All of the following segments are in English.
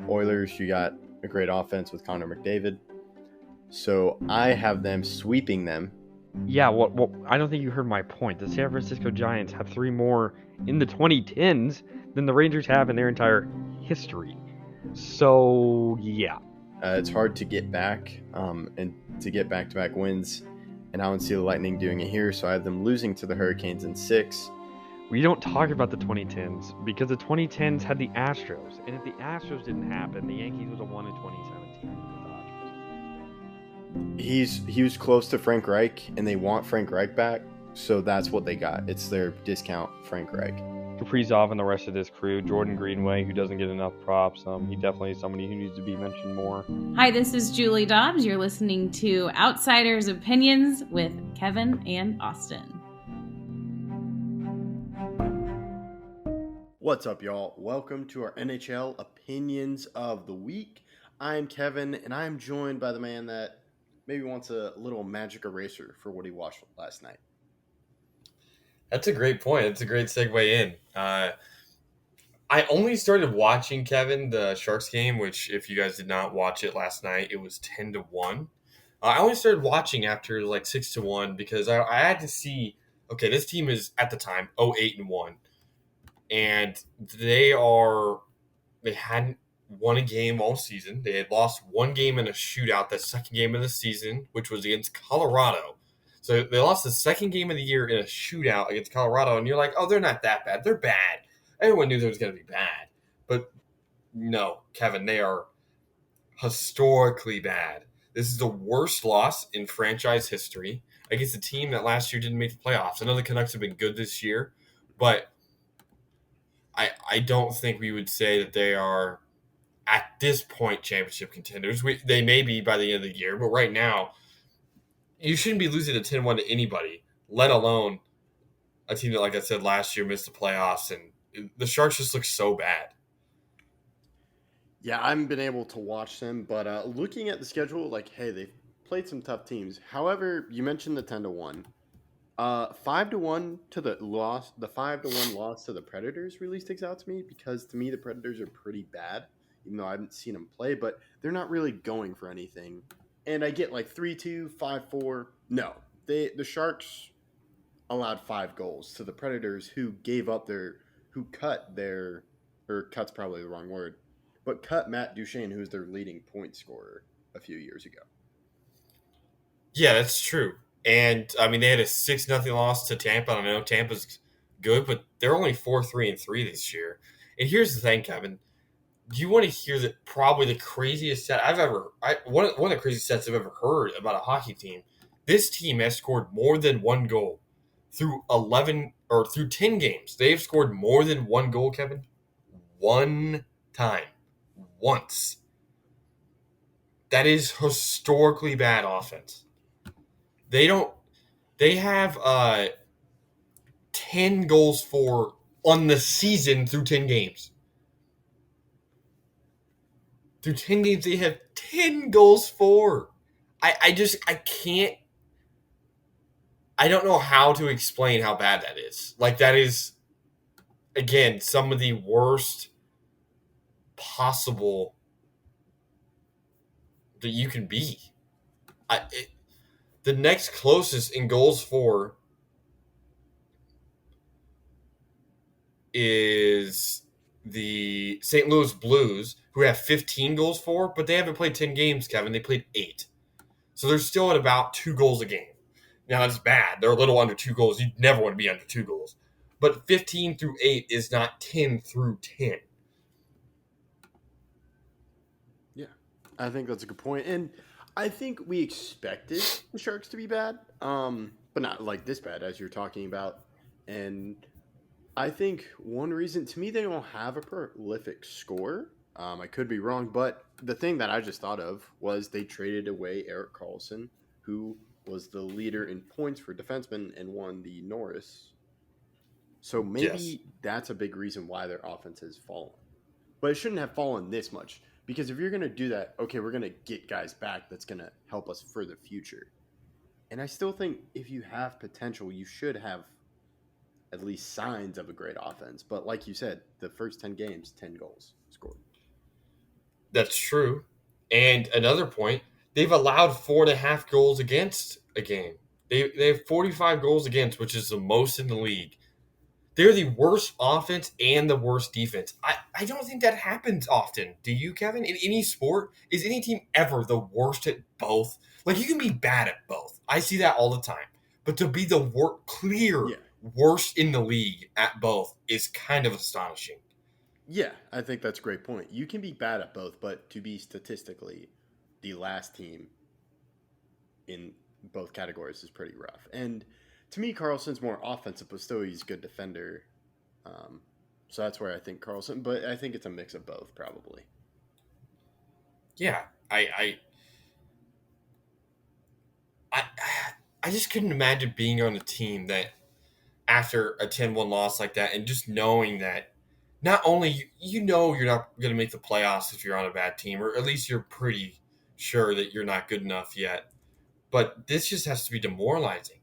Oilers, you got a great offense with Connor McDavid. So I have them sweeping them. Yeah, well, I don't think you heard my point. The San Francisco Giants have 3 more in the 2010s than the Rangers have in their entire history. So, yeah. It's hard to get back and to get back-to-back wins, and I don't see the Lightning doing it here, so I have them losing to the Hurricanes in 6. We don't talk about the 2010s because the 2010s had the Astros, and if the Astros didn't happen, the Yankees would have won in 2017 with the Dodgers. He was close to Frank Reich, and they want Frank Reich back, so that's what they got. It's their discount Frank Reich. Kaprizov and the rest of this crew, Jordan Greenway, who doesn't get enough props. He definitely is somebody who needs to be mentioned more. Hi, this is Julie Dobbs. You're listening to Outsiders Opinions with Kevin and Austin. What's up, y'all? Welcome to our NHL Opinions of the Week. I'm Kevin, and I'm joined by the man that maybe wants a little magic eraser for what he watched last night. That's a great point. It's a great segue in. I only started watching, Kevin, the Sharks game, which if you guys did not watch it last night, it was 10-1. I only started watching after like 6-1 because I had to see, okay, this team is at the time 0-8-1. And they hadn't won a game all season. They had lost one game in a shootout, that second game of the season, which was against Colorado. So they lost the second game of the year in a shootout against Colorado, and you're like, oh, they're not that bad. They're bad. Everyone knew they was going to be bad. But no, Kevin, they are historically bad. This is the worst loss in franchise history against a team that last year didn't make the playoffs. I know the Canucks have been good this year, but I don't think we would say that they are, at this point, championship contenders. They may be by the end of the year, but right now, you shouldn't be losing a 10-1 to anybody, let alone a team that, like I said, last year missed the playoffs, and the Sharks just look so bad. Yeah, I haven't been able to watch them, but looking at the schedule, like, hey, they've played some tough teams. However, you mentioned the 10-1. 5-1 to the loss. The 5-1 loss to the Predators really sticks out to me because to me the Predators are pretty bad, even though I haven't seen them play. But they're not really going for anything. And I get like 3-2, 5-4. No, the Sharks allowed 5 goals to the Predators, who cut's probably the wrong word, but cut Matt Duchene, who's their leading point scorer a few years ago. Yeah, that's true. And, I mean, they had a 6-0 loss to Tampa. I know Tampa's good, but they're only 4-3-3 this year. And here's the thing, Kevin. Do you want to hear probably the craziest stat one of the craziest stats I've ever heard about a hockey team? This team has scored more than one goal through 10 games. They've scored more than one goal, Kevin, one time. Once. That is historically bad offense. They have 10 goals for on the season through 10 games. Through 10 games, they have 10 goals for. I can't. I don't know how to explain how bad that is. Like, that is, again, some of the worst possible that you can be. The next closest in goals for is the St. Louis Blues, who have 15 goals for, but they haven't played 10 games, Kevin. They played 8. So they're still at about 2 goals a game. Now, that's bad. They're a little under 2 goals. You'd never want to be under 2 goals. But 15 through 8 is not 10 through 10. Yeah, I think that's a good point. And I think we expected the Sharks to be bad, but not like this bad as you're talking about. And I think one reason, to me, they don't have a prolific scorer. I could be wrong, but the thing that I just thought of was they traded away Erik Karlsson, who was the leader in points for defensemen and won the Norris. So maybe that's a big reason why their offense has fallen. But it shouldn't have fallen this much. Because if you're going to do that, okay, we're going to get guys back that's going to help us for the future. And I still think if you have potential, you should have at least signs of a great offense. But like you said, the first 10 games, 10 goals scored. That's true. And another point, they've allowed 4.5 goals against a game. They have 45 goals against, which is the most in the league. They're the worst offense and the worst defense. I don't think that happens often. Do you, Kevin? In any sport, is any team ever the worst at both? Like, you can be bad at both. I see that all the time. But to be the clear Yeah. worst in the league at both is kind of astonishing. Yeah, I think that's a great point. You can be bad at both, but to be statistically the last team in both categories is pretty rough. And to me, Carlson's more offensive, but still he's a good defender. So that's where I think Carlson, but I think it's a mix of both, probably. Yeah, I I just couldn't imagine being on a team that after a 10-1 loss like that and just knowing that not only you know you're not going to make the playoffs if you're on a bad team, or at least you're pretty sure that you're not good enough yet, but this just has to be demoralizing.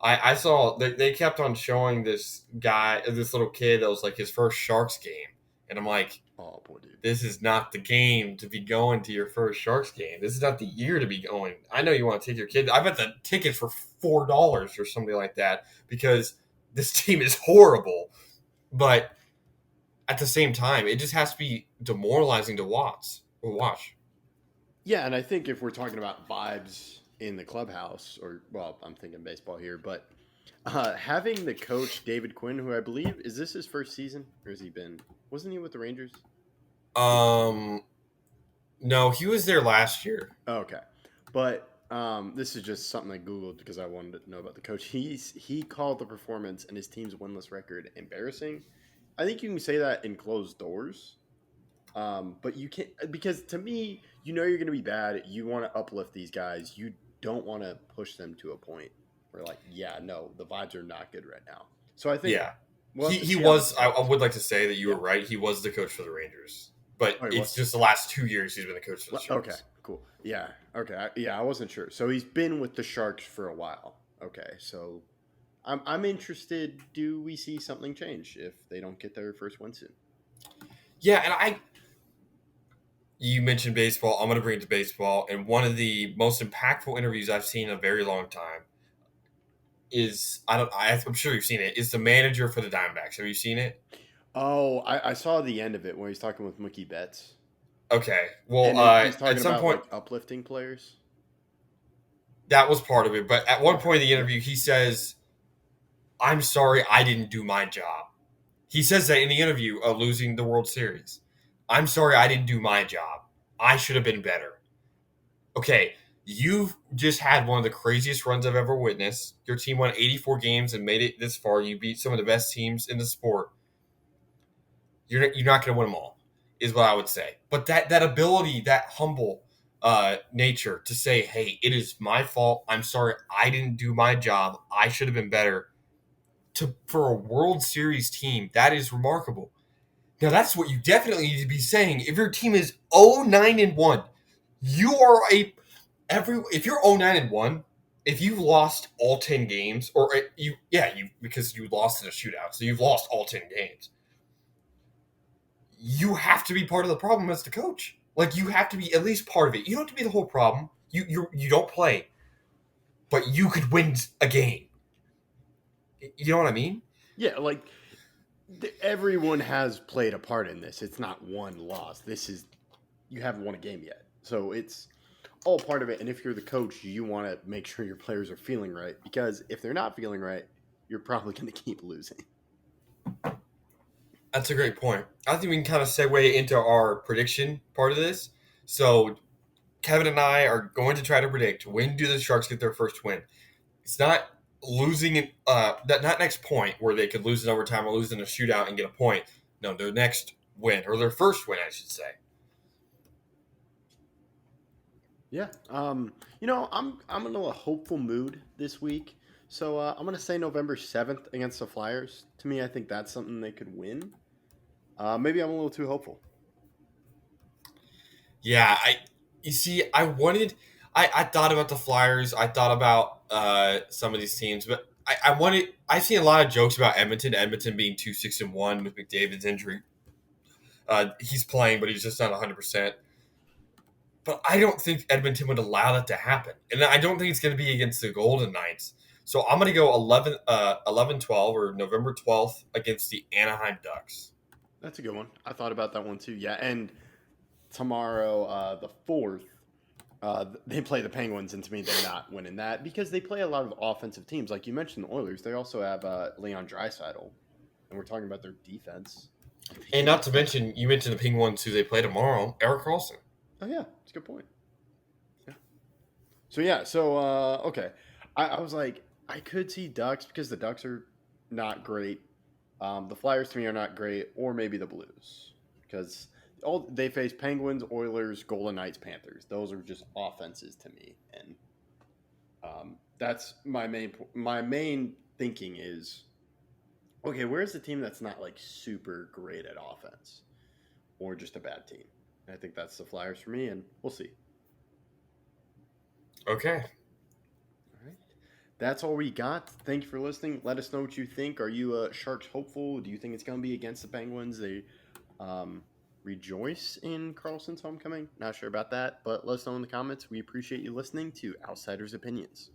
I saw they kept on showing this guy, this little kid that was like his first Sharks game, and I'm like, Oh, boy, dude. this is not the game to be going to your first Sharks game. This is not the year to be going. I know you want to take your kid. I bet the tickets for $4 or something like that because this team is horrible. But at the same time, it just has to be demoralizing to watch. Yeah, and I think if we're talking about vibes in the clubhouse, or, well, I'm thinking baseball here, but having the coach, David Quinn, who I believe, is this his first season? Or has he been, wasn't he with the Rangers? No, he was there last year. Oh, okay. But this is just something I Googled because I wanted to know about the coach. He called the performance and his team's winless record embarrassing. I think you can say that in closed doors. But you can't, because to me, you know you're going to be bad. You want to uplift these guys. You don't want to push them to a point where, like, yeah, no, the vibes are not good right now. So I think, Yeah. we'll have to He see how was, this I goes. would like to say that you were right. He was the coach for the Rangers. But Oh, he it's was? just the last 2 years he's been the coach for the Okay, Sharks. cool. Yeah, okay. I wasn't sure. So he's been with the Sharks for a while. Okay, so I'm interested. Do we see something change if they don't get their first win soon? Yeah, and you mentioned baseball. I'm going to bring it to baseball. And one of the most impactful interviews I've seen in a very long time is, I'm sure you've seen it, is the manager for the Diamondbacks. Have you seen it? Oh, I saw the end of it where he's talking with Mookie Betts. Okay. Well, And he's talking at some about point, like uplifting players. that was part of it. But at one point in the interview, he says, I'm sorry I didn't do my job. He says that in the interview of losing the World Series. I'm sorry I didn't do my job. I should have been better. Okay, you've just had one of the craziest runs I've ever witnessed. Your team won 84 games and made it this far. You beat some of the best teams in the sport. You're not going to win them all, is what I would say. But that ability, that humble nature to say, hey, it is my fault. I'm sorry I didn't do my job. I should have been better. For a World Series team, that is remarkable. Now, that's what you definitely need to be saying. If your team is 0-9-1, you are if you're 0-9-1, if you've lost all 10 games, or because you lost in a shootout, so you've lost all 10 games, you have to be part of the problem as the coach. Like, you have to be at least part of it. You don't have to be the whole problem. You don't play, but you could win a game. You know what I mean? Yeah, like everyone has played a part in this. It's not one loss. You haven't won a game yet. So it's all part of it. And if you're the coach, you want to make sure your players are feeling right, because if they're not feeling right, you're probably going to keep losing. That's a great point. I think we can kind of segue into our prediction part of this. So Kevin and I are going to try to predict, when do the Sharks get their first win? It's not losing not next point where they could lose in overtime or lose in a shootout and get a point. No, their next win, or their first win, I should say. Yeah. I'm in a hopeful mood this week. So I'm going to say November 7th against the Flyers. To me, I think that's something they could win. Maybe I'm a little too hopeful. Yeah, I thought about the Flyers. I thought about some of these teams, but I've seen a lot of jokes about Edmonton being 2-6-1 with McDavid's injury. He's playing, but he's just not 100%. but I don't think Edmonton would allow that to happen. And I don't think it's going to be against the Golden Knights. So I'm going to go 11-12 or November 12th against the Anaheim Ducks. That's a good one. I thought about that one too. Yeah, and tomorrow, the 4th, they play the Penguins, and to me, they're not winning that because they play a lot of offensive teams. Like you mentioned, the Oilers. They also have Leon Draisaitl, and we're talking about their defense. And not to mention, you mentioned the Penguins who they play tomorrow, Eric Carlson. Oh yeah, that's a good point. Yeah. So okay, I was like, I could see Ducks because the Ducks are not great. The Flyers to me are not great, or maybe the Blues because they face Penguins, Oilers, Golden Knights, Panthers. Those are just offenses to me, and that's my main thinking is, okay, where's the team that's not like super great at offense, or just a bad team? And I think that's the Flyers for me, and we'll see. Okay. All right. That's all we got. Thank you for listening. Let us know what you think. Are you Sharks hopeful? Do you think it's going to be against the Penguins? They rejoice in Carlson's homecoming. Not sure about that, but let us know in the comments. We appreciate you listening to Outsiders Opinions.